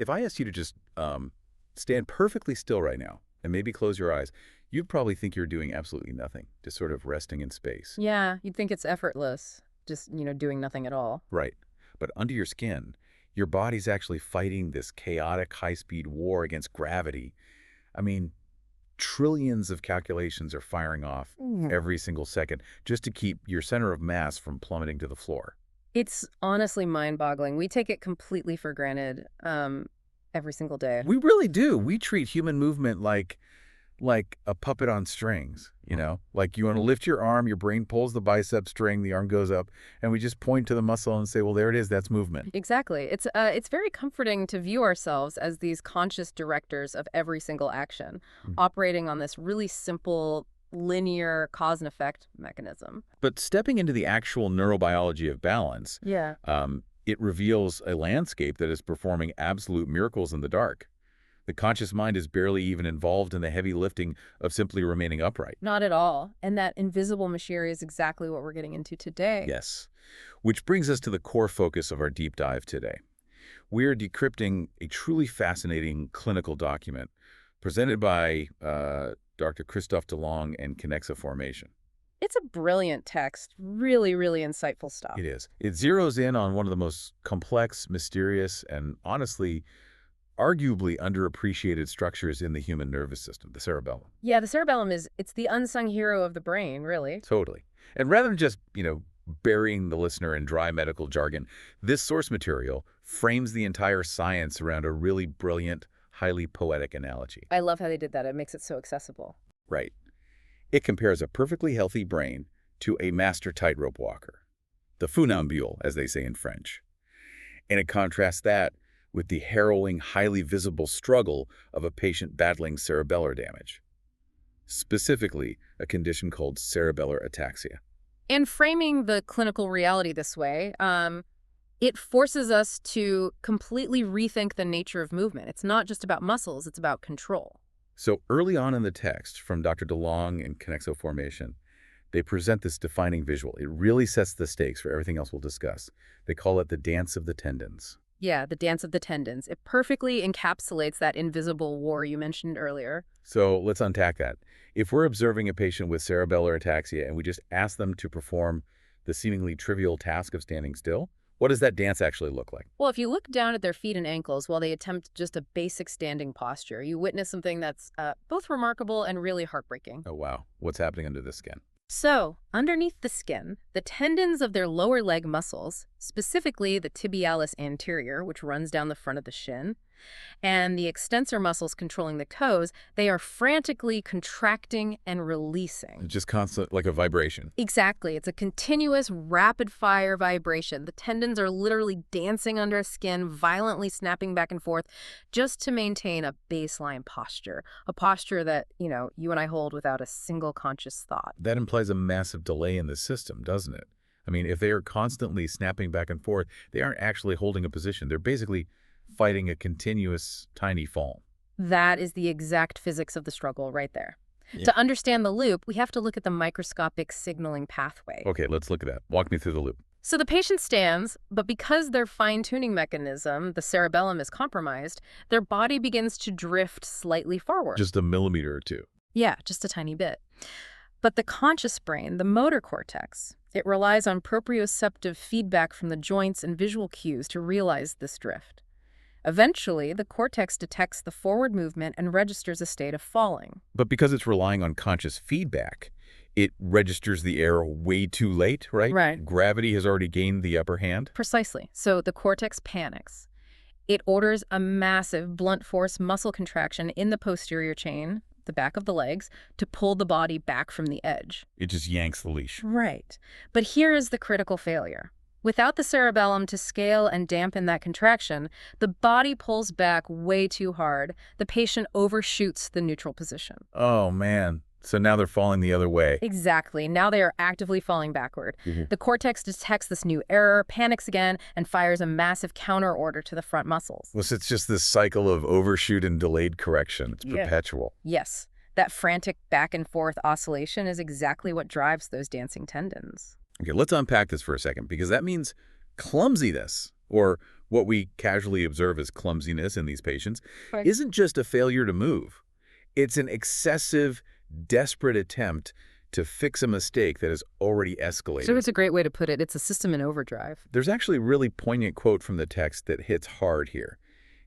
If I asked you to just stand perfectly still right now and maybe close your eyes, you'd probably think you're doing absolutely nothing, just sort of resting in space. Yeah, you'd think it's effortless, just, doing nothing at all. Right. But under your skin, your body's actually fighting this chaotic high-speed war against gravity. I mean, trillions of calculations are firing off every single second just to keep your center of mass from plummeting to the floor. It's honestly mind-boggling. We take it completely for granted every single day. We really do. We treat human movement like a puppet on strings, you know? Like you want to lift your arm, your brain pulls the bicep string, the arm goes up, and we just point to the muscle and say, well, there it is, that's movement. Exactly. It's very comforting to view ourselves as these conscious directors of every single action, operating on this really simple, linear cause and effect mechanism. But stepping into the actual neurobiology of balance, Yeah. it reveals a landscape that is performing absolute miracles in the dark. The conscious mind is barely even involved in the heavy lifting of simply remaining upright. Not at all. And that invisible machinery is exactly what we're getting into today. Yes. Which brings us to the core focus of our deep dive today. We're decrypting a truly fascinating clinical document presented by Dr. Christophe Delong and Kinexa formation. It's a brilliant text. Really, really insightful stuff. It is. It zeroes in on one of the most complex, mysterious, and honestly, arguably underappreciated structures in the human nervous system, the cerebellum. Yeah, the cerebellum it's the unsung hero of the brain, really. Totally. And rather than just, burying the listener in dry medical jargon, this source material frames the entire science around a really brilliant, highly poetic analogy. I love how they did that. It makes it so accessible. Right. It compares a perfectly healthy brain to a master tightrope walker, the funambule, as they say in French. And it contrasts that with the harrowing, highly visible struggle of a patient battling cerebellar damage, specifically a condition called cerebellar ataxia. And framing the clinical reality this way, it forces us to completely rethink the nature of movement. It's not just about muscles, it's about control. So early on in the text from Dr. Delong and Kinexa formation, they present this defining visual. It really sets the stakes for everything else we'll discuss. They call it the dance of the tendons. Yeah, the dance of the tendons. It perfectly encapsulates that invisible war you mentioned earlier. So let's unpack that. If we're observing a patient with cerebellar ataxia and we just ask them to perform the seemingly trivial task of standing still, what does that dance actually look like? Well, if you look down at their feet and ankles while they attempt just a basic standing posture, you witness something that's both remarkable and really heartbreaking. Oh, wow. What's happening under the skin? So, underneath the skin, the tendons of their lower leg muscles, specifically the tibialis anterior, which runs down the front of the shin, and the extensor muscles controlling the toes, they are frantically contracting and releasing. Just constant, like a vibration. Exactly. It's a continuous, rapid-fire vibration. The tendons are literally dancing under skin, violently snapping back and forth, just to maintain a baseline posture. A posture that, you and I hold without a single conscious thought. That implies a massive delay in the system, doesn't it? I mean, if they are constantly snapping back and forth, they aren't actually holding a position. They're basically fighting a continuous tiny fall. That is the exact physics of the struggle right there. Yeah. To understand the loop, we have to look at the microscopic signaling pathway. Okay, let's look at that. Walk me through the loop. So the patient stands, but because their fine-tuning mechanism, the cerebellum, is compromised, their body begins to drift slightly forward. Just a millimeter or two. Yeah, just a tiny bit. But the conscious brain, the motor cortex, it relies on proprioceptive feedback from the joints and visual cues to realize this drift. Eventually, the cortex detects the forward movement and registers a state of falling. But because it's relying on conscious feedback, it registers the error way too late, right? Right. Gravity has already gained the upper hand. Precisely. So the cortex panics. It orders a massive blunt force muscle contraction in the posterior chain, the back of the legs, to pull the body back from the edge. It just yanks the leash. Right. But here is the critical failure. Without the cerebellum to scale and dampen that contraction, the body pulls back way too hard. The patient overshoots the neutral position. Oh, man. So now they're falling the other way. Exactly. Now they are actively falling backward. The cortex detects this new error, panics again, and fires a massive counter order to the front muscles. Well, so it's just this cycle of overshoot and delayed correction. It's perpetual. Yes. That frantic back and forth oscillation is exactly what drives those dancing tendons. Okay, let's unpack this for a second, because that means clumsiness or What we casually observe as clumsiness in these patients Right. isn't just a failure to move. It's an excessive, desperate attempt to fix a mistake that has already So escalated. it's a great way to put it. It's a system in overdrive. There's actually a really poignant quote from the text that hits hard here.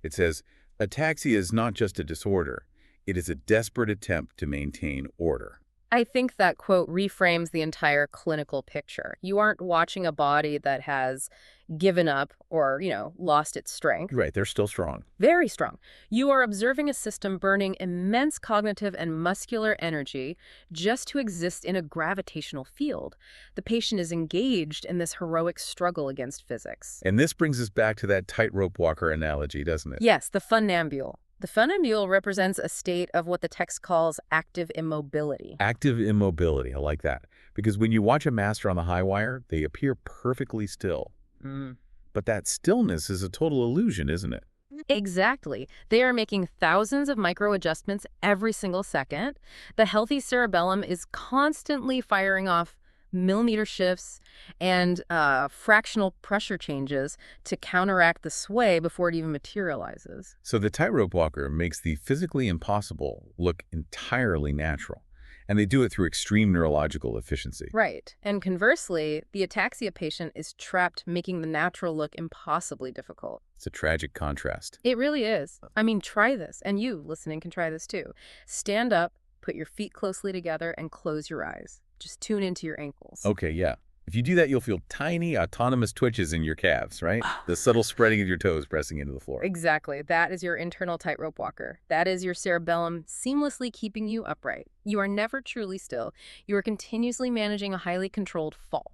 It says, "Ataxia is not just a disorder. It is a desperate attempt to maintain order." I think that quote reframes the entire clinical picture. You aren't watching a body that has given up or, lost its strength. Right, they're still strong. Very strong. You are observing a system burning immense cognitive and muscular energy just to exist in a gravitational field. The patient is engaged in this heroic struggle against physics. And this brings us back to that tightrope walker analogy, doesn't it? Yes, the funambule. The funambule represents a state of what the text calls active immobility. Active immobility, I like that. Because when you watch a master on the high wire, they appear perfectly still. Mm. But that stillness is a total illusion, isn't it? Exactly. They are making thousands of micro adjustments every single second. The healthy cerebellum is constantly firing off millimeter shifts and fractional pressure changes to counteract the sway before it even materializes. So the tightrope walker makes the physically impossible look entirely natural. And they do it through extreme neurological efficiency. Right. And conversely, the ataxia patient is trapped, making the natural look impossibly difficult. It's a tragic contrast. It really is. I mean, try this. And you, listening, can try this too. Stand up, put your feet closely together, and close your eyes. Just tune into your ankles. Okay, yeah. If you do that, you'll feel tiny, autonomous twitches in your calves, right? The subtle spreading of your toes pressing into the floor. Exactly. That is your internal tightrope walker. That is your cerebellum seamlessly keeping you upright. You are never truly still. You are continuously managing a highly controlled fall.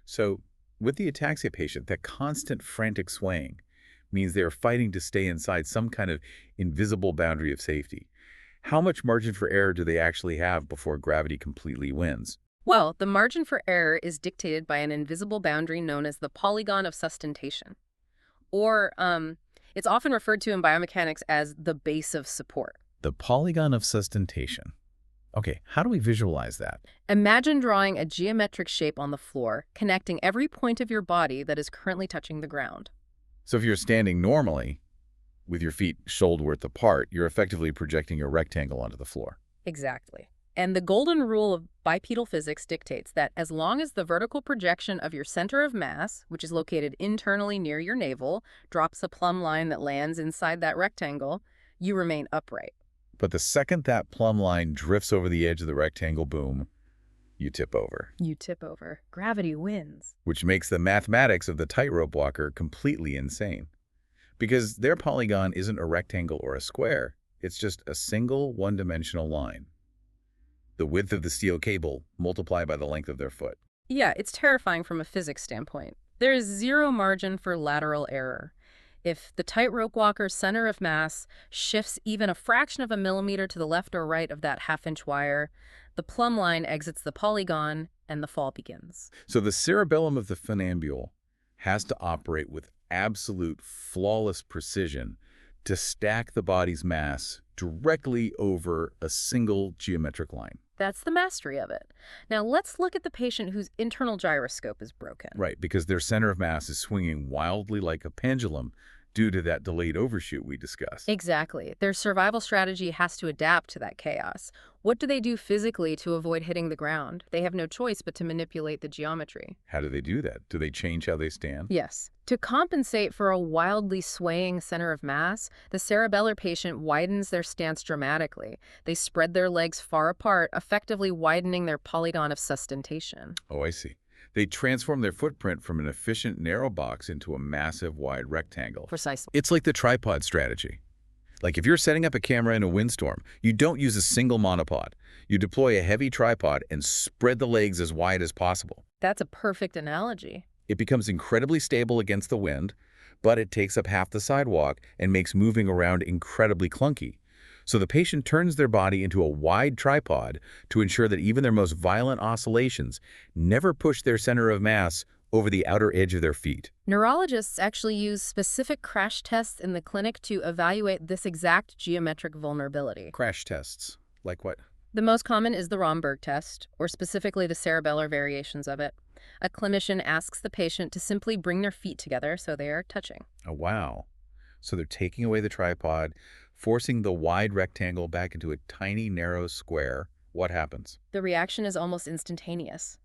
So with the ataxia patient, that constant frantic swaying means they're fighting to stay inside some kind of invisible boundary of safety. How much margin for error do they actually have before gravity completely wins? Well, the margin for error is dictated by an invisible boundary known as the polygon of sustentation. Or, it's often referred to in biomechanics as the base of support. The polygon of sustentation. Okay, how do we visualize that? Imagine drawing a geometric shape on the floor, connecting every point of your body that is currently touching the ground. So if you're standing normally, with your feet shoulder-width apart, you're effectively projecting a rectangle onto the floor. Exactly. And the golden rule of bipedal physics dictates that as long as the vertical projection of your center of mass, which is located internally near your navel, drops a plumb line that lands inside that rectangle, you remain upright. But the second that plumb line drifts over the edge of the rectangle, boom, you tip over. You tip over. Gravity wins. Which makes the mathematics of the tightrope walker completely insane. Because their polygon isn't a rectangle or a square, it's just a single one-dimensional line. The width of the steel cable multiplied by the length of their foot. Yeah, it's terrifying from a physics standpoint. There is zero margin for lateral error. If the tightrope walker's center of mass shifts even a fraction of a millimeter to the left or right of that half-inch wire, the plumb line exits the polygon and the fall begins. So the cerebellum of the funambule has to operate with absolute flawless precision to stack the body's mass directly over a single geometric line. That's the mastery of it. Now let's look at the patient whose internal gyroscope is broken. Right, because their center of mass is swinging wildly like a pendulum due to that delayed overshoot we discussed. Exactly. Their survival strategy has to adapt to that chaos. What do they do physically to avoid hitting the ground? They have no choice but to manipulate the geometry. How do they do that? Do they change how they stand? Yes. To compensate for a wildly swaying center of mass, the cerebellar patient widens their stance dramatically. They spread their legs far apart, effectively widening their polygon of sustentation. Oh, I see. They transform their footprint from an efficient narrow box into a massive wide rectangle. Precisely. It's like the tripod strategy. Like if you're setting up a camera in a windstorm, you don't use a single monopod. You deploy a heavy tripod and spread the legs as wide as possible. That's a perfect analogy. It becomes incredibly stable against the wind, but it takes up half the sidewalk and makes moving around incredibly clunky. So the patient turns their body into a wide tripod to ensure that even their most violent oscillations never push their center of mass over the outer edge of their feet. Neurologists actually use specific crash tests in the clinic to evaluate this exact geometric vulnerability. Crash tests. Like what? The most common is the Romberg test, or specifically the cerebellar variations of it. A clinician asks the patient to simply bring their feet together so they are touching. Oh, wow. So they're taking away the tripod, forcing the wide rectangle back into a tiny, narrow square. What happens? The reaction is almost instantaneous.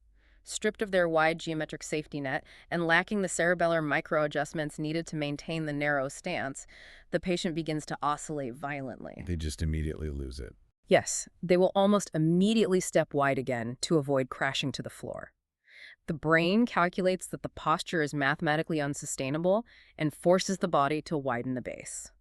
Stripped of their wide geometric safety net and lacking the cerebellar micro-adjustments needed to maintain the narrow stance, the patient begins to oscillate violently. They just immediately lose it. Yes, they will almost immediately step wide again to avoid crashing to the floor. The brain calculates that the posture is mathematically unsustainable and forces the body to widen the base.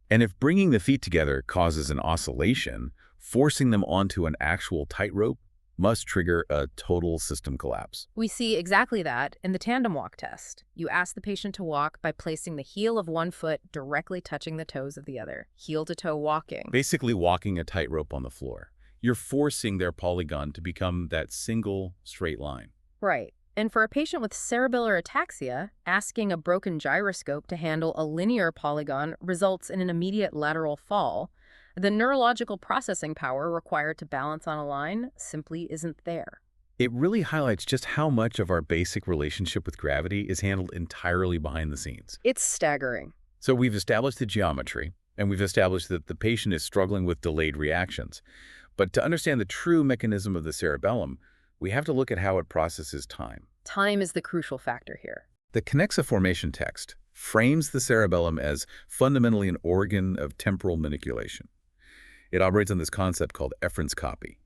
And if bringing the feet together causes an oscillation, forcing them onto an actual tightrope must trigger a total system collapse. We see exactly that in the tandem walk test. You ask the patient to walk by placing the heel of one foot directly touching the toes of the other, heel-to-toe walking. Basically walking a tightrope on the floor. You're forcing their polygon to become that single straight line. Right. And for a patient with cerebellar ataxia, asking a broken gyroscope to handle a linear polygon results in an immediate lateral fall. The neurological processing power required to balance on a line simply isn't there. It really highlights just how much of our basic relationship with gravity is handled entirely behind the scenes. It's staggering. So we've established the geometry, and we've established that the patient is struggling with delayed reactions. But to understand the true mechanism of the cerebellum, we have to look at how it processes time. Time is the crucial factor here. The Kinexa formation text frames the cerebellum as fundamentally an organ of temporal manipulation. It operates on this concept called efference copy.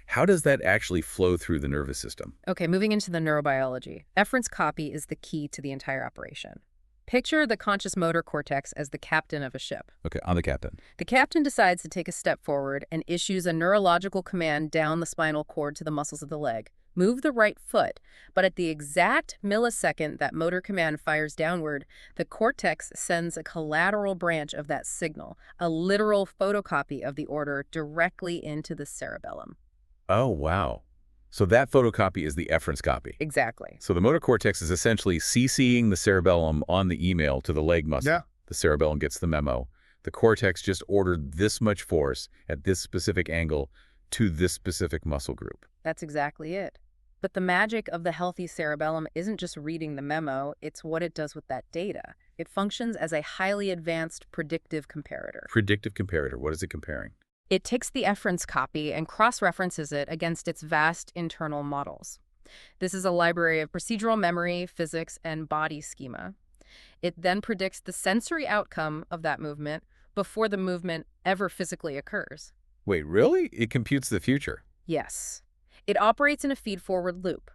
How does that actually flow through the nervous system? Okay, moving into the neurobiology. Efference copy is the key to the entire operation. Picture the conscious motor cortex as the captain of a ship. Okay, I'm the captain. The captain decides to take a step forward and issues a neurological command down the spinal cord to the muscles of the leg. Move the right foot, but at the exact millisecond that motor command fires downward, the cortex sends a collateral branch of that signal, a literal photocopy of the order, directly into the cerebellum. Oh, wow. So that photocopy is the efference copy. Exactly. So the motor cortex is essentially CCing the cerebellum on the email to the leg muscle. Yeah. The cerebellum gets the memo. The cortex just ordered this much force at this specific angle to this specific muscle group. That's exactly it. But the magic of the healthy cerebellum isn't just reading the memo, it's what it does with that data. It functions as a highly advanced predictive comparator. Predictive comparator, what is it comparing? It takes the efference copy and cross-references it against its vast internal models. This is a library of procedural memory, physics, and body schema. It then predicts the sensory outcome of that movement before the movement ever physically occurs. Wait, really? It computes the future? Yes. It operates in a feed-forward loop.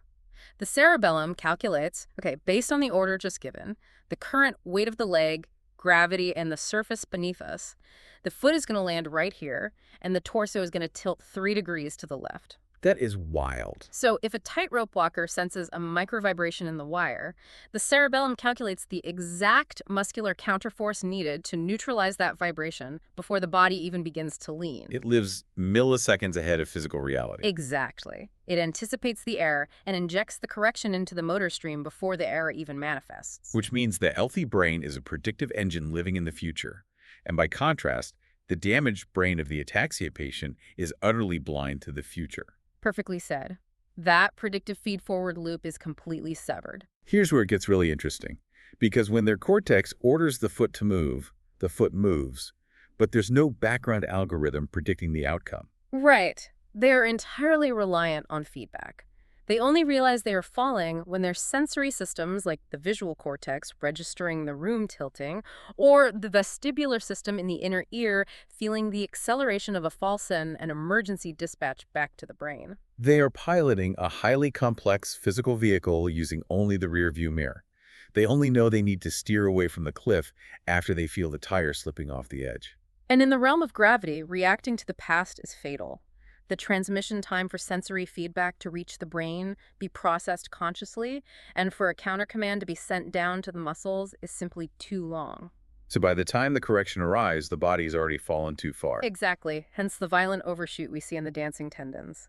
The cerebellum calculates, based on the order just given, the current weight of the leg, gravity, and the surface beneath us. The foot is going to land right here, and the torso is going to tilt 3 degrees to the left. That is wild. So if a tightrope walker senses a microvibration in the wire, the cerebellum calculates the exact muscular counterforce needed to neutralize that vibration before the body even begins to lean. It lives milliseconds ahead of physical reality. Exactly. It anticipates the error and injects the correction into the motor stream before the error even manifests. Which means the healthy brain is a predictive engine living in the future. And by contrast, the damaged brain of the ataxia patient is utterly blind to the future. Perfectly said. That predictive feed-forward loop is completely severed. Here's where it gets really interesting. Because when their cortex orders the foot to move, the foot moves. But there's no background algorithm predicting the outcome. Right. They are entirely reliant on feedback. They only realize they are falling when their sensory systems, like the visual cortex registering the room tilting, or the vestibular system in the inner ear feeling the acceleration of a fall, send an emergency dispatch back to the brain. They are piloting a highly complex physical vehicle using only the rear-view mirror. They only know they need to steer away from the cliff after they feel the tire slipping off the edge. And in the realm of gravity, reacting to the past is fatal. The transmission time for sensory feedback to reach the brain, be processed consciously, and for a countercommand to be sent down to the muscles is simply too long. So by the time the correction arrives, the body's already fallen too far. Exactly, hence the violent overshoot we see in the dancing tendons.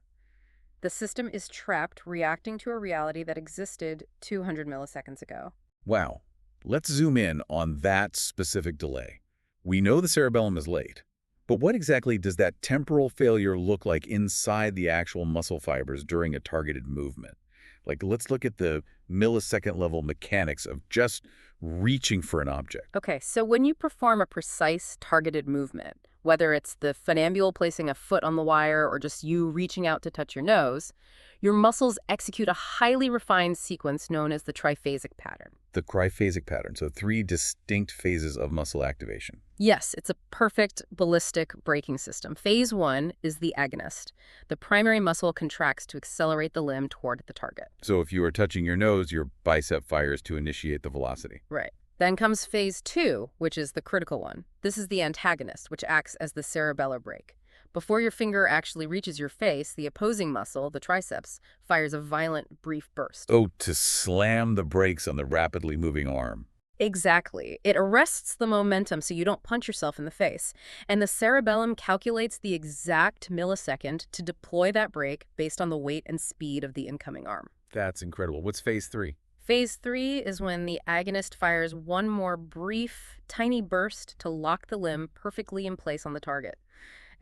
The system is trapped, reacting to a reality that existed 200 milliseconds ago. Wow. Let's zoom in on that specific delay. We know the cerebellum is late, But what exactly does that temporal failure look like inside the actual muscle fibers during a targeted movement? Like, let's look at the millisecond level mechanics of just reaching for an object. Okay, so when you perform a precise targeted movement, whether it's the funambule placing a foot on the wire or just you reaching out to touch your nose, your muscles execute a highly refined sequence known as the triphasic pattern. The triphasic pattern, so 3 distinct phases of muscle activation. Yes, it's a perfect ballistic braking system. Phase 1 is the agonist. The primary muscle contracts to accelerate the limb toward the target. So if you are touching your nose, your bicep fires to initiate the velocity. Right. Then comes phase 2, which is the critical one. This is the antagonist, which acts as the cerebellar brake. Before your finger actually reaches your face, the opposing muscle, the triceps, fires a violent, brief burst. Oh, to slam the brakes on the rapidly moving arm. Exactly. It arrests the momentum so you don't punch yourself in the face. And the cerebellum calculates the exact millisecond to deploy that brake based on the weight and speed of the incoming arm. That's incredible. What's phase 3? Phase 3 is when the agonist fires one more brief, tiny burst to lock the limb perfectly in place on the target.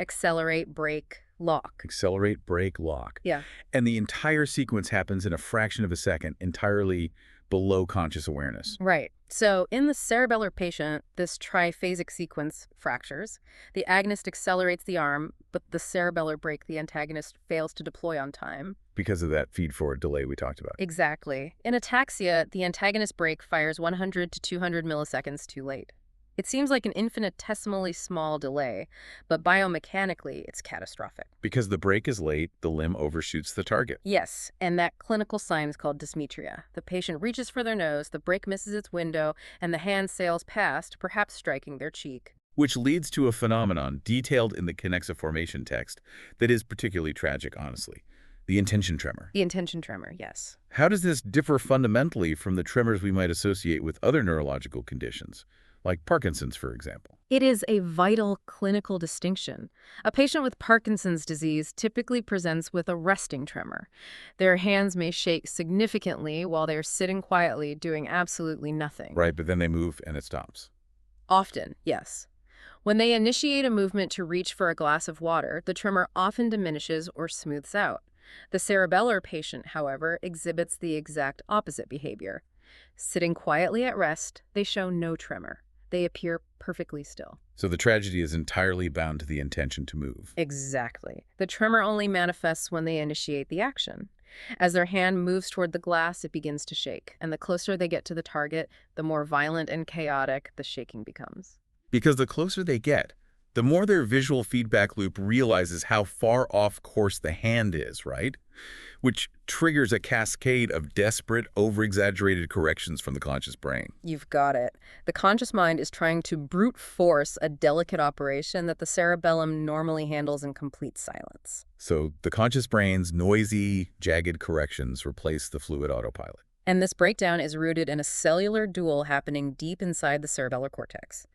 Accelerate, brake, lock. Accelerate, brake, lock. Yeah. And the entire sequence happens in a fraction of a second, entirely below conscious awareness. Right. So in the cerebellar patient, this triphasic sequence fractures. The agonist accelerates the arm, but the cerebellar brake, the antagonist, fails to deploy on time. Because of that feed-forward delay we talked about. Exactly. In ataxia, the antagonist brake fires 100 to 200 milliseconds too late. It seems like an infinitesimally small delay, but biomechanically, it's catastrophic. Because the brake is late, the limb overshoots the target. Yes, and that clinical sign is called dysmetria. The patient reaches for their nose, the brake misses its window, and the hand sails past, perhaps striking their cheek. Which leads to a phenomenon detailed in the Kinexa formation text that is particularly tragic, honestly. The intention tremor. The intention tremor, yes. How does this differ fundamentally from the tremors we might associate with other neurological conditions, like Parkinson's, for example? It is a vital clinical distinction. A patient with Parkinson's disease typically presents with a resting tremor. Their hands may shake significantly while they're sitting quietly doing absolutely nothing. Right, but then they move and it stops. Often, yes. When they initiate a movement to reach for a glass of water, the tremor often diminishes or smooths out. The cerebellar patient, however, exhibits the exact opposite behavior. Sitting quietly at rest, they show no tremor. They appear perfectly still. So the tragedy is entirely bound to the intention to move. Exactly. The tremor only manifests when they initiate the action. As their hand moves toward the glass, it begins to shake, and the closer they get to the target, the more violent and chaotic the shaking becomes. Because the closer they get, the more their visual feedback loop realizes how far off course the hand is, right? Which triggers a cascade of desperate, over-exaggerated corrections from the conscious brain. You've got it. The conscious mind is trying to brute force a delicate operation that the cerebellum normally handles in complete silence. So the conscious brain's noisy, jagged corrections replace the fluid autopilot. And this breakdown is rooted in a cellular duel happening deep inside the cerebellar cortex.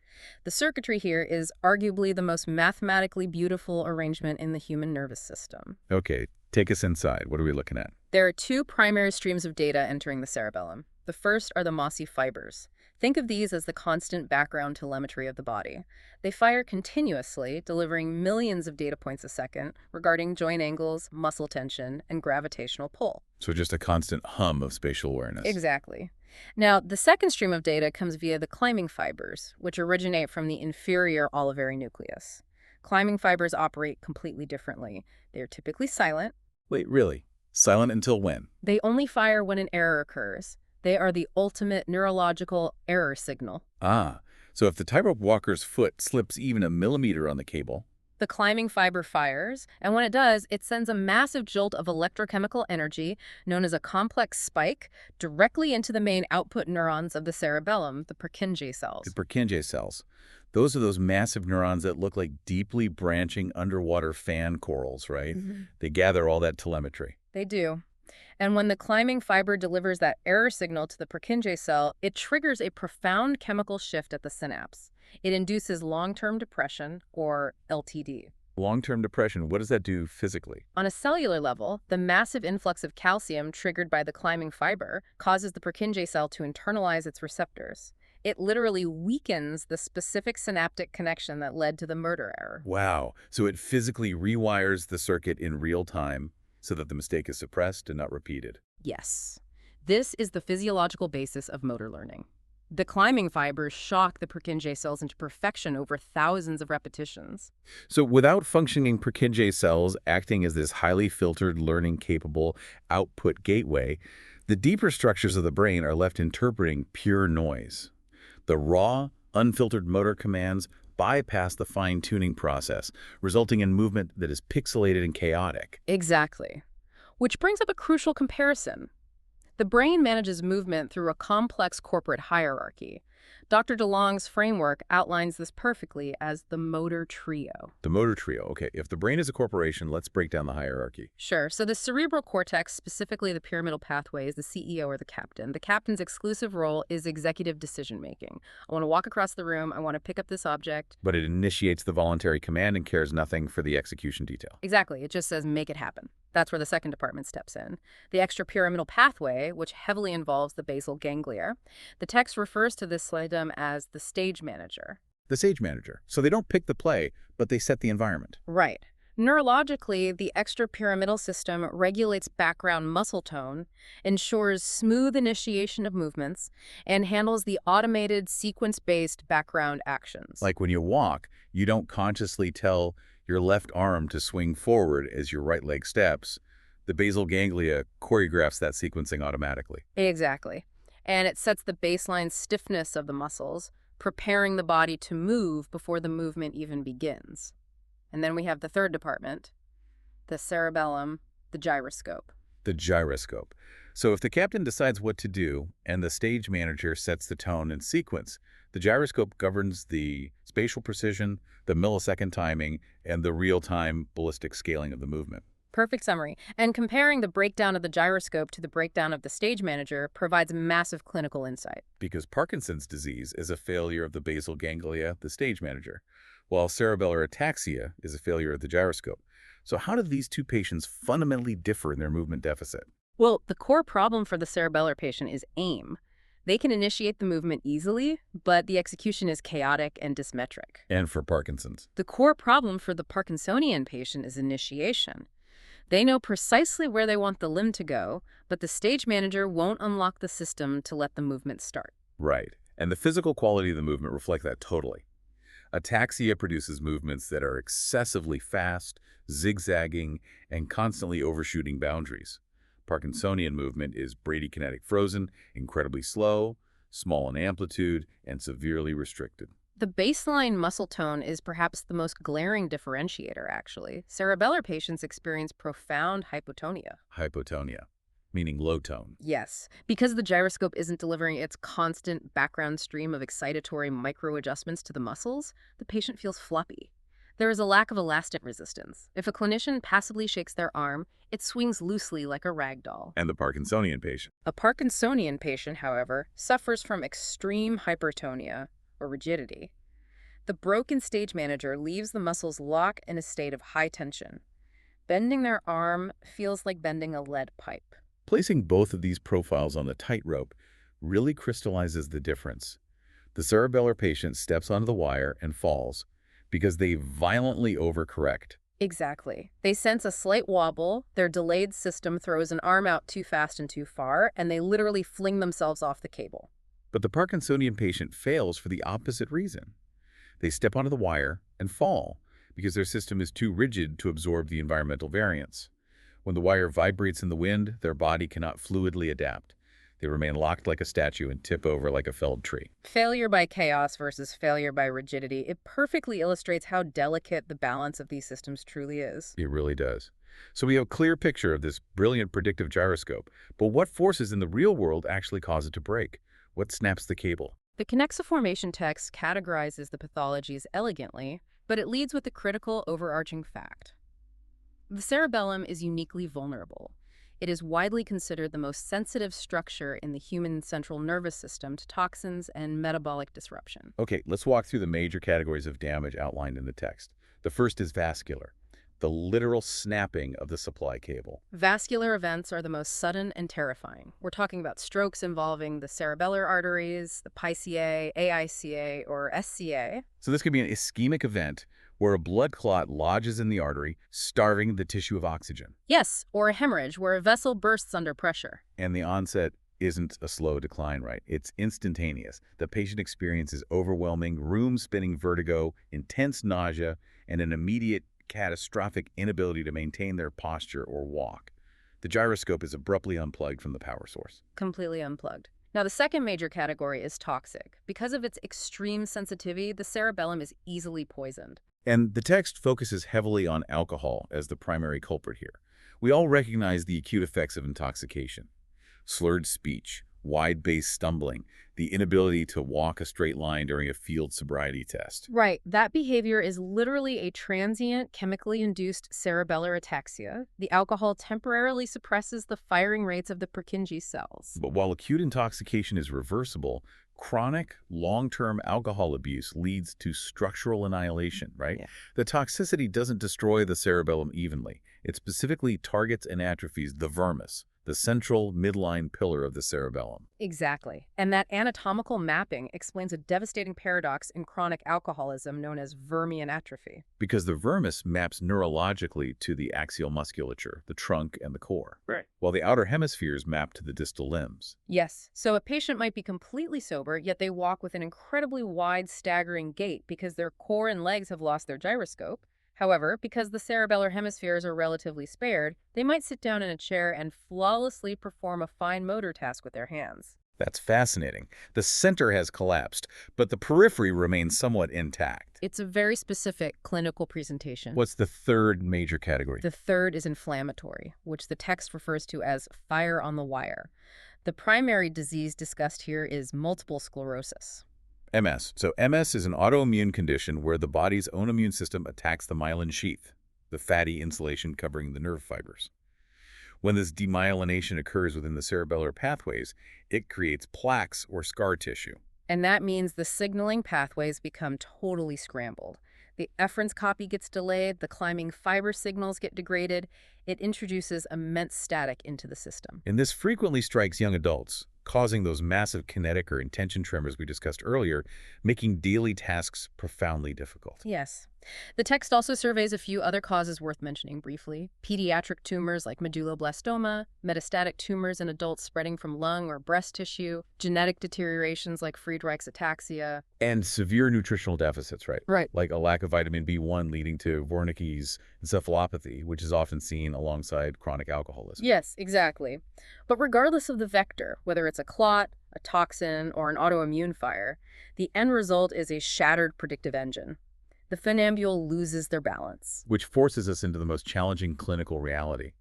The circuitry here is arguably the most mathematically beautiful arrangement in the human nervous system. Okay, take us inside. What are we looking at? There are two primary streams of data entering the cerebellum. The first are the mossy fibers. Think of these as the constant background telemetry of the body. They fire continuously, delivering millions of data points a second regarding joint angles, muscle tension, and gravitational pull. So just a constant hum of spatial awareness. Exactly. Now, the second stream of data comes via the climbing fibers, which originate from the inferior olivary nucleus. Climbing fibers operate completely differently. They are typically silent. Wait, really? Silent until when? They only fire when an error occurs. They are the ultimate neurological error signal. Ah, so if the tightrope walker's foot slips even a millimeter on the cable, The climbing fiber fires, and when it does, it sends a massive jolt of electrochemical energy, known as a complex spike, directly into the main output neurons of the cerebellum, the Purkinje cells. the Purkinje cells, those are those massive neurons that look like deeply branching underwater fan corals, right? They gather all that telemetry. They do. And when the climbing fiber delivers that error signal to the Purkinje cell, it triggers a profound chemical shift at the synapse. It induces long-term depression, or LTD. Long-term depression, what does that do physically? On a cellular level, the massive influx of calcium triggered by the climbing fiber causes the Purkinje cell to internalize its receptors. It literally weakens the specific synaptic connection that led to the murder error. Wow. So it physically rewires the circuit in real time so that the mistake is suppressed and not repeated. Yes. This is the physiological basis of motor learning. The climbing fibers shock the Purkinje cells into perfection over thousands of repetitions. So without functioning Purkinje cells acting as this highly filtered, learning-capable output gateway, the deeper structures of the brain are left interpreting pure noise. The raw, unfiltered motor commands bypass the fine-tuning process, resulting in movement that is pixelated and chaotic. Exactly. Which brings up a crucial comparison. The brain manages movement through a complex corporate hierarchy. Dr. Delong's framework outlines this perfectly as the motor trio. The motor trio. Okay, if the brain is a corporation, let's break down the hierarchy. Sure. So the cerebral cortex, specifically the pyramidal pathway, is the CEO or the captain. The captain's exclusive role is executive decision-making. I want to walk across the room. I want to pick up this object. But it initiates the voluntary command and cares nothing for the execution detail. Exactly. It just says, make it happen. That's where the second department steps in. The extrapyramidal pathway, which heavily involves the basal ganglia. The text refers to this item as the stage manager. The stage manager. So they don't pick the play, but they set the environment. Right. Neurologically, the extrapyramidal system regulates background muscle tone, ensures smooth initiation of movements, and handles the automated sequence-based background actions. Like when you walk, you don't consciously tell your left arm to swing forward as your right leg steps. The basal ganglia choreographs that sequencing automatically. Exactly. And it sets the baseline stiffness of the muscles, preparing the body to move before the movement even begins. And then we have the third department, the cerebellum, the gyroscope. The gyroscope. So if the captain decides what to do and the stage manager sets the tone and sequence, the gyroscope governs the spatial precision, the millisecond timing, and the real-time ballistic scaling of the movement. Perfect summary. And comparing the breakdown of the gyroscope to the breakdown of the stage manager provides massive clinical insight. Because Parkinson's disease is a failure of the basal ganglia, the stage manager, while cerebellar ataxia is a failure of the gyroscope. So how do these two patients fundamentally differ in their movement deficit? Well, the core problem for the cerebellar patient is aim. They can initiate the movement easily, but the execution is chaotic and dysmetric. And for Parkinson's? The core problem for the Parkinsonian patient is initiation. They know precisely where they want the limb to go, but the stage manager won't unlock the system to let the movement start. Right. And the physical quality of the movement reflect that totally. Ataxia produces movements that are excessively fast, zigzagging, and constantly overshooting boundaries. Parkinsonian movement is bradykinetic frozen, incredibly slow, small in amplitude, and severely restricted. The baseline muscle tone is perhaps the most glaring differentiator, actually. Cerebellar patients experience profound hypotonia. Hypotonia, meaning low tone. Yes, because the gyroscope isn't delivering its constant background stream of excitatory micro-adjustments to the muscles, the patient feels floppy. There is a lack of elastic resistance. If a clinician passively shakes their arm, it swings loosely like a rag doll. And the Parkinsonian patient. A Parkinsonian patient, however, suffers from extreme hypertonia, or rigidity. The broken stage manager leaves the muscles locked in a state of high tension. Bending their arm feels like bending a lead pipe. Placing both of these profiles on the tightrope really crystallizes the difference. The cerebellar patient steps onto the wire and falls because they violently overcorrect. Exactly. They sense a slight wobble, their delayed system throws an arm out too fast and too far, and they literally fling themselves off the cable. But the Parkinsonian patient fails for the opposite reason. They step onto the wire and fall because their system is too rigid to absorb the environmental variance. When the wire vibrates in the wind, their body cannot fluidly adapt. They remain locked like a statue and tip over like a felled tree. Failure by chaos versus failure by rigidity. It perfectly illustrates how delicate the balance of these systems truly is. It really does. So we have a clear picture of this brilliant predictive gyroscope, but what forces in the real world actually cause it to break? What snaps the cable? The Kinexa formation text categorizes the pathologies elegantly, but it leads with a critical overarching fact. The cerebellum is uniquely vulnerable. It is widely considered the most sensitive structure in the human central nervous system to toxins and metabolic disruption. Okay, let's walk through the major categories of damage outlined in the text. The first is vascular. the literal snapping of the supply cable. Vascular events are the most sudden and terrifying. We're talking about strokes involving the cerebellar arteries, the PICA, AICA, or SCA. So this could be an ischemic event where a blood clot lodges in the artery, starving the tissue of oxygen. Yes, or a hemorrhage where a vessel bursts under pressure. And the onset isn't a slow decline, right? It's instantaneous. The patient experiences overwhelming, room-spinning vertigo, intense nausea, and an immediate catastrophic inability to maintain their posture or walk. The gyroscope is abruptly unplugged from the power source. Completely unplugged. Now, the second major category is toxic. Because of its extreme sensitivity, the cerebellum is easily poisoned. And the text focuses heavily on alcohol as the primary culprit here. We all recognize the acute effects of intoxication. Slurred speech, wide-based stumbling, the inability to walk a straight line during a field sobriety test. Right. That behavior is literally a transient, chemically induced cerebellar ataxia. The alcohol temporarily suppresses the firing rates of the Purkinje cells. But while acute intoxication is reversible, chronic, long-term alcohol abuse leads to structural annihilation, right? Yeah. The toxicity doesn't destroy the cerebellum evenly. It specifically targets and atrophies the vermis, the central midline pillar of the cerebellum. Exactly. And that anatomical mapping explains a devastating paradox in chronic alcoholism known as vermian atrophy. Because the vermis maps neurologically to the axial musculature, the trunk, and the core. Right. While the outer hemispheres map to the distal limbs. Yes. So a patient might be completely sober, yet they walk with an incredibly wide, staggering gait because their core and legs have lost their gyroscope. However, because the cerebellar hemispheres are relatively spared, they might sit down in a chair and flawlessly perform a fine motor task with their hands. That's fascinating. The center has collapsed, but the periphery remains somewhat intact. It's a very specific clinical presentation. What's the third major category? The third is inflammatory, which the text refers to as fire on the wire. The primary disease discussed here is multiple sclerosis. MS. So MS is an autoimmune condition where the body's own immune system attacks the myelin sheath, the fatty insulation covering the nerve fibers. When this demyelination occurs within the cerebellar pathways, it creates plaques or scar tissue. And that means the signaling pathways become totally scrambled. The efference copy gets delayed, the climbing fiber signals get degraded. It introduces immense static into the system. And this frequently strikes young adults, causing those massive kinetic or intention tremors we discussed earlier, making daily tasks profoundly difficult. Yes. The text also surveys a few other causes worth mentioning briefly. Pediatric tumors like medulloblastoma, metastatic tumors in adults spreading from lung or breast tissue, genetic deteriorations like Friedreich's ataxia. And severe nutritional deficits, right? Right. Like a lack of vitamin B1 leading to Wernicke's encephalopathy, which is often seen alongside chronic alcoholism. Yes, exactly. But regardless of the vector, whether it's a clot, a toxin, or an autoimmune fire, the end result is a shattered predictive engine. The funambule loses their balance. Which forces us into the most challenging clinical reality.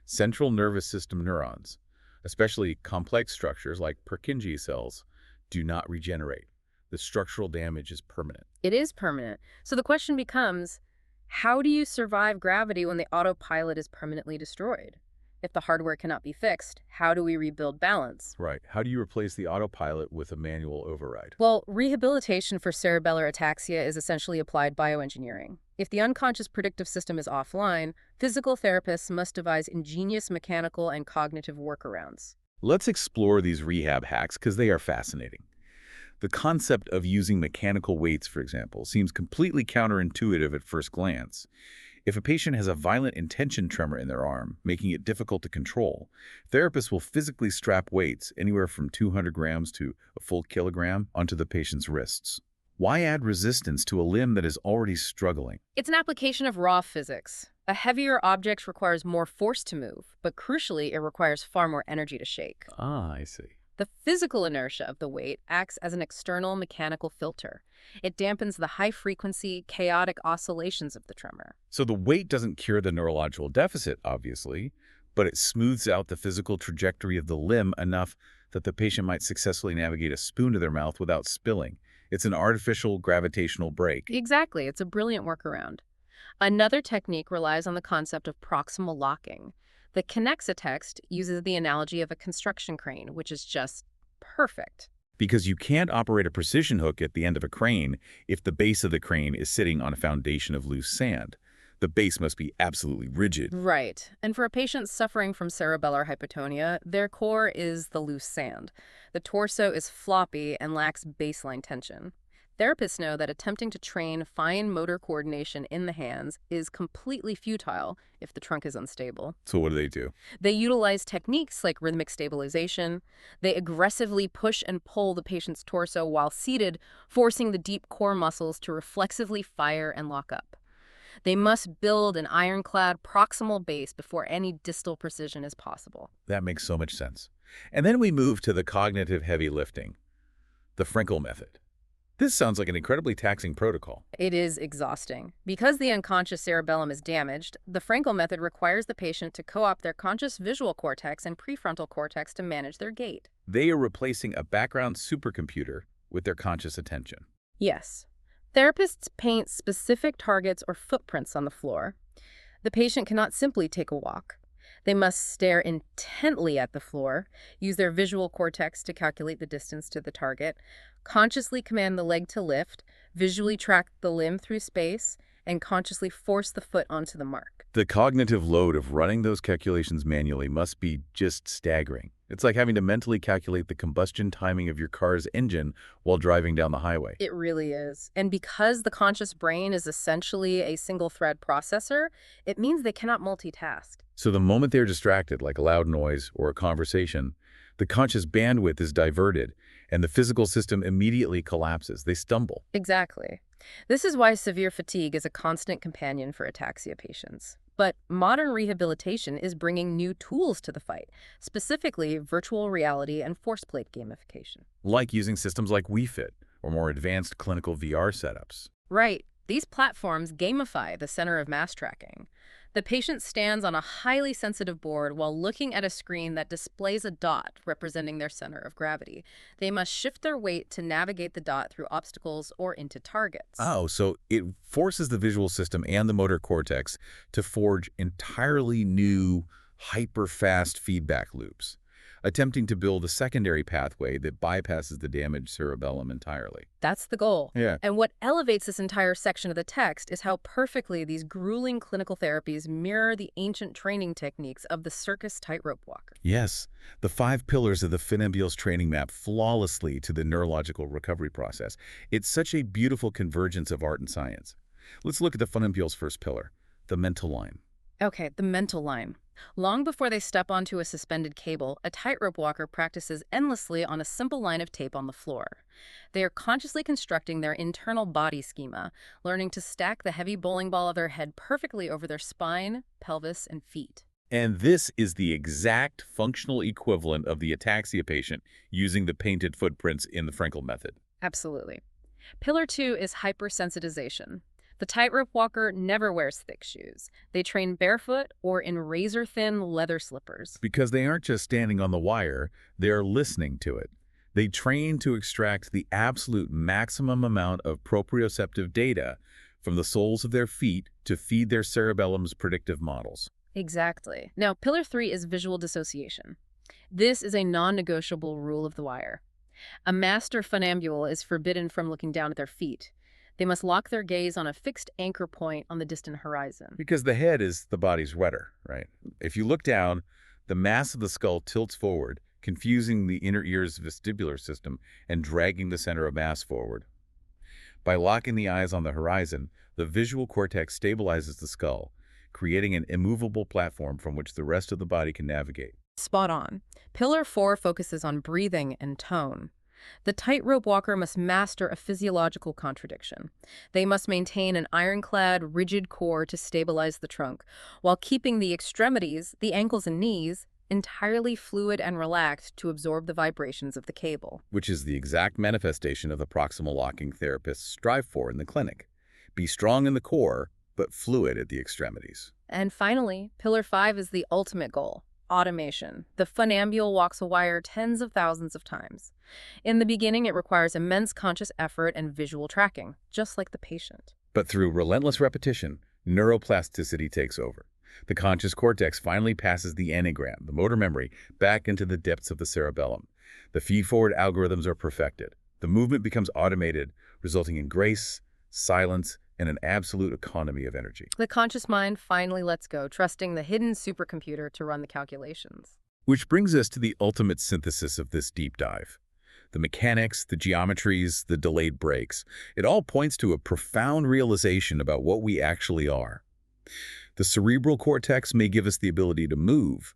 Central nervous system neurons, especially complex structures like Purkinje cells, do not regenerate. The structural damage is permanent. It is permanent. So the question becomes, how do you survive gravity when the autopilot is permanently destroyed? If the hardware cannot be fixed, how do we rebuild balance? Right. How do you replace the autopilot with a manual override? Well, rehabilitation for cerebellar ataxia is essentially applied bioengineering. If the unconscious predictive system is offline, physical therapists must devise ingenious mechanical and cognitive workarounds. Let's explore these rehab hacks because they are fascinating. The concept of using mechanical weights, for example, seems completely counterintuitive at first glance. If a patient has a violent intention tremor in their arm, making it difficult to control, therapists will physically strap weights, anywhere from 200 grams to a full kilogram, onto the patient's wrists. Why add resistance to a limb that is already struggling? It's an application of raw physics. A heavier object requires more force to move, but crucially, it requires far more energy to shake. Ah, I see. The physical inertia of the weight acts as an external mechanical filter. It dampens the high-frequency, chaotic oscillations of the tremor. So the weight doesn't cure the neurological deficit, obviously, but it smooths out the physical trajectory of the limb enough that the patient might successfully navigate a spoon to their mouth without spilling. It's an artificial gravitational brake. Exactly. It's a brilliant workaround. Another technique relies on the concept of proximal locking. The Kinexa text uses the analogy of a construction crane, which is just perfect. Because you can't operate a precision hook at the end of a crane if the base of the crane is sitting on a foundation of loose sand. The base must be absolutely rigid. Right. And for a patient suffering from cerebellar hypotonia, their core is the loose sand. The torso is floppy and lacks baseline tension. Therapists know that attempting to train fine motor coordination in the hands is completely futile if the trunk is unstable. So what do? They utilize techniques like rhythmic stabilization. They aggressively push and pull the patient's torso while seated, forcing the deep core muscles to reflexively fire and lock up. They must build an ironclad proximal base before any distal precision is possible. That makes so much sense. And then we move to the cognitive heavy lifting, the Frankel method. This sounds like an incredibly taxing protocol. It is exhausting. Because the unconscious cerebellum is damaged, the Frankel method requires the patient to co-opt their conscious visual cortex and prefrontal cortex to manage their gait. They are replacing a background supercomputer with their conscious attention. Yes. Therapists paint specific targets or footprints on the floor. The patient cannot simply take a walk. They must stare intently at the floor, use their visual cortex to calculate the distance to the target, consciously command the leg to lift, visually track the limb through space, and consciously force the foot onto the mark. The cognitive load of running those calculations manually must be just staggering. It's like having to mentally calculate the combustion timing of your car's engine while driving down the highway. It really is. And because the conscious brain is essentially a single-thread processor, it means they cannot multitask. So the moment they're distracted, like a loud noise or a conversation, the conscious bandwidth is diverted, and the physical system immediately collapses. They stumble. Exactly. This is why severe fatigue is a constant companion for ataxia patients. But modern rehabilitation is bringing new tools to the fight, specifically virtual reality and force plate gamification. Like using systems like Wii Fit or more advanced clinical VR setups. Right. These platforms gamify the center of mass tracking. The patient stands on a highly sensitive board while looking at a screen that displays a dot representing their center of gravity. They must shift their weight to navigate the dot through obstacles or into targets. Oh, so it forces the visual system and the motor cortex to forge entirely new, hyper-fast feedback loops, attempting to build a secondary pathway that bypasses the damaged cerebellum entirely. That's the goal. Yeah. And what elevates this entire section of the text is how perfectly these grueling clinical therapies mirror the ancient training techniques of the circus tightrope walker. Yes, the 5 pillars of the funambule's training map flawlessly to the neurological recovery process. It's such a beautiful convergence of art and science. Let's look at the funambule's first pillar, the mental line. Okay, the mental line. Long before they step onto a suspended cable, a tightrope walker practices endlessly on a simple line of tape on the floor. They are consciously constructing their internal body schema, learning to stack the heavy bowling ball of their head perfectly over their spine, pelvis, and feet. And this is the exact functional equivalent of the ataxia patient using the painted footprints in the Frankel method. Absolutely. Pillar 2 is hypersensitization. The tightrope walker never wears thick shoes. They train barefoot or in razor-thin leather slippers. Because they aren't just standing on the wire, they're listening to it. They train to extract the absolute maximum amount of proprioceptive data from the soles of their feet to feed their cerebellum's predictive models. Exactly. Now, pillar 3 is visual dissociation. This is a non-negotiable rule of the wire. A master funambule is forbidden from looking down at their feet. They must lock their gaze on a fixed anchor point on the distant horizon. Because the head is the body's rudder, right? If you look down, the mass of the skull tilts forward, confusing the inner ear's vestibular system and dragging the center of mass forward. By locking the eyes on the horizon, the visual cortex stabilizes the skull, creating an immovable platform from which the rest of the body can navigate. Spot on. Pillar 4 focuses on breathing and tone. The tightrope walker must master a physiological contradiction. They must maintain an ironclad, rigid core to stabilize the trunk, while keeping the extremities, the ankles and knees, entirely fluid and relaxed to absorb the vibrations of the cable. Which is the exact manifestation of the proximal locking therapists strive for in the clinic. Be strong in the core, but fluid at the extremities. And finally, pillar 5 is the ultimate goal. Automation. The funambule walks a wire tens of thousands of times. In the beginning, it requires immense conscious effort and visual tracking, just like the patient. But through relentless repetition, neuroplasticity takes over. The conscious cortex finally passes the anagram, the motor memory, back into the depths of the cerebellum. The feed-forward algorithms are perfected. The movement becomes automated, resulting in grace, silence, and an absolute economy of energy. The conscious mind finally lets go, trusting the hidden supercomputer to run the calculations. Which brings us to the ultimate synthesis of this deep dive. The mechanics, the geometries, the delayed breaks. It all points to a profound realization about what we actually are. The cerebral cortex may give us the ability to move,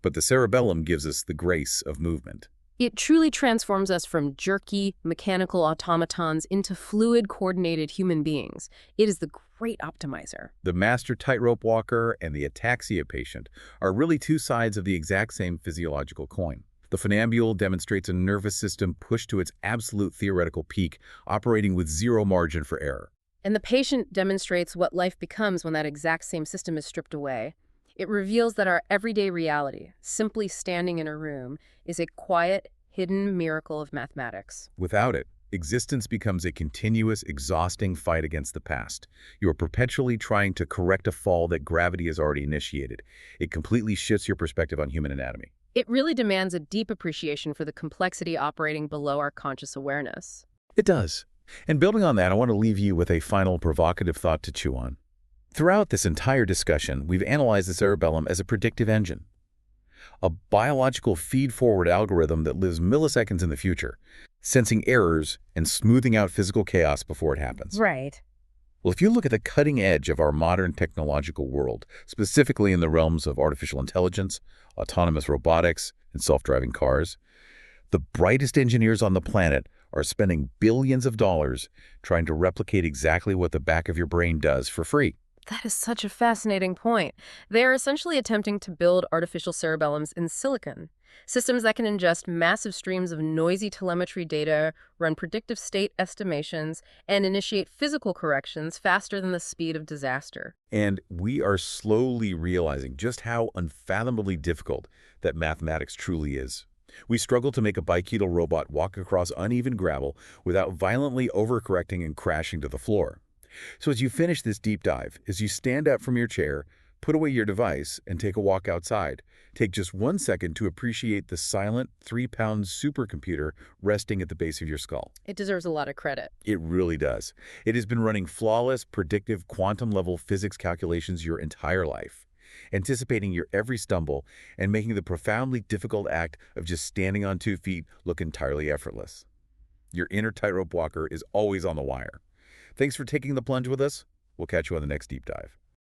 but the cerebellum gives us the grace of movement. It truly transforms us from jerky, mechanical automatons into fluid, coordinated human beings. It is the great optimizer. The master tightrope walker and the ataxia patient are really two sides of the exact same physiological coin. The funambule demonstrates a nervous system pushed to its absolute theoretical peak, operating with zero margin for error. And the patient demonstrates what life becomes when that exact same system is stripped away. It reveals that our everyday reality, simply standing in a room, is a quiet, hidden miracle of mathematics. Without it, existence becomes a continuous, exhausting fight against the past. You are perpetually trying to correct a fall that gravity has already initiated. It completely shifts your perspective on human anatomy. It really demands a deep appreciation for the complexity operating below our conscious awareness. It does. And building on that, I want to leave you with a final provocative thought to chew on. Throughout this entire discussion, we've analyzed the cerebellum as a predictive engine, a biological feed-forward algorithm that lives milliseconds in the future, sensing errors and smoothing out physical chaos before it happens. Right. Well, if you look at the cutting edge of our modern technological world, specifically in the realms of artificial intelligence, autonomous robotics, and self-driving cars, the brightest engineers on the planet are spending billions of dollars trying to replicate exactly what the back of your brain does for free. That is such a fascinating point. They are essentially attempting to build artificial cerebellums in silicon, systems that can ingest massive streams of noisy telemetry data, run predictive state estimations, and initiate physical corrections faster than the speed of disaster. And we are slowly realizing just how unfathomably difficult that mathematics truly is. We struggle to make a bipedal robot walk across uneven gravel without violently overcorrecting and crashing to the floor. So as you finish this deep dive, as you stand up from your chair, put away your device, and take a walk outside, take just 1 second to appreciate the silent 3-pound supercomputer resting at the base of your skull. It deserves a lot of credit. It really does. It has been running flawless, predictive, quantum-level physics calculations your entire life, anticipating your every stumble and making the profoundly difficult act of just standing on 2 feet look entirely effortless. Your inner tightrope walker is always on the wire. Thanks for taking the plunge with us. We'll catch you on the next deep dive.